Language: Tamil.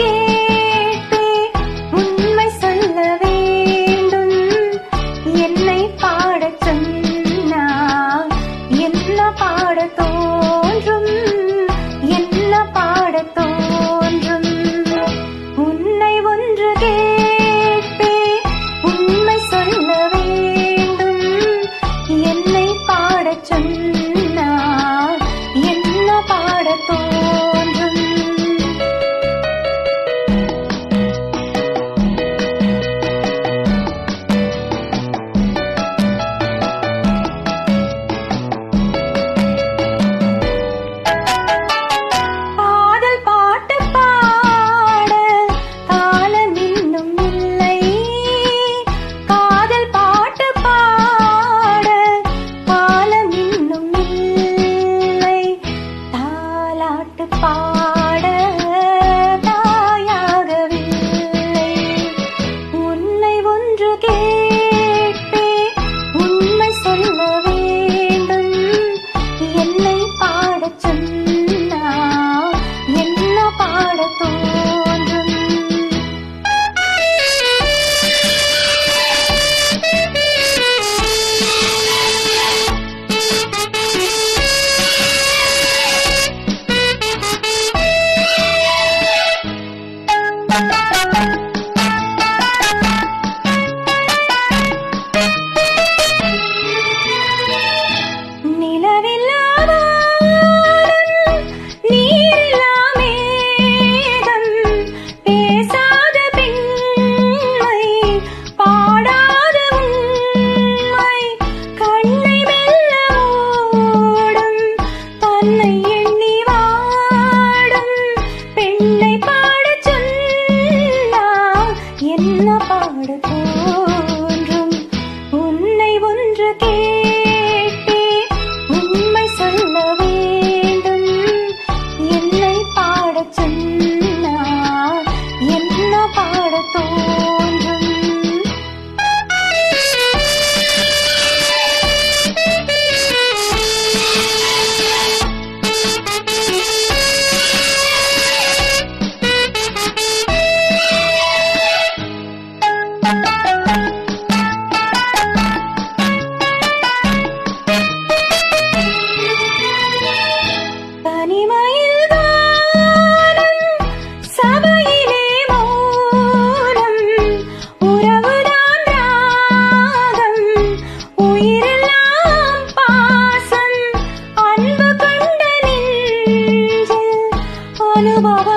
கேட்டே உண்மை சொல்ல வேண்டும். என்னை பாடச் சொன்னால் என்ன பாடத் தோன்றும், என்ன பாடத் தோன்றும். உன்னை ஒன்று கேட்டே உண்மை சொல்ல வேண்டும். என்னை பாடச் சொன்னால் என்ன பாடத் தோன்றும். காதல் பாட்டு பாட காலம் இன்னும் இல்லை. காதல் பாட்டு பாட காலம் இன்னும் இல்லை. தாலாட்டு பாட தாயாகவில்லை. உன்னை ஒன்று கேட்டே உண்மை சொல்ல வேண்டும். என்னை பாடச் சொன்னால் என்ன பாடத் தோன்றும். நிலவில்லா வானம், நீரில்லா மேகம், பேசாத பெண்மை, பாடாத உண்மை, கண்ணை மெல்ல மூடும், தன்னை எண்ணி வாடும் பெண்ணை பாடச் சொன்னால் என்ன பாடத் தோன்றும். உன்னை ஒன்று கேட்டே உண்மை சொல்ல வேண்டும். என்னை பாடச் சொன்னால் என்ன பாடத் தோன்றும். தனிமையில் வானம், சபையிலே மௌனம், உறவுதான் ராகம், உயிரெல்லாம் பாசம், அன்பு கொண்ட நெஞ்சில் அனுபவம்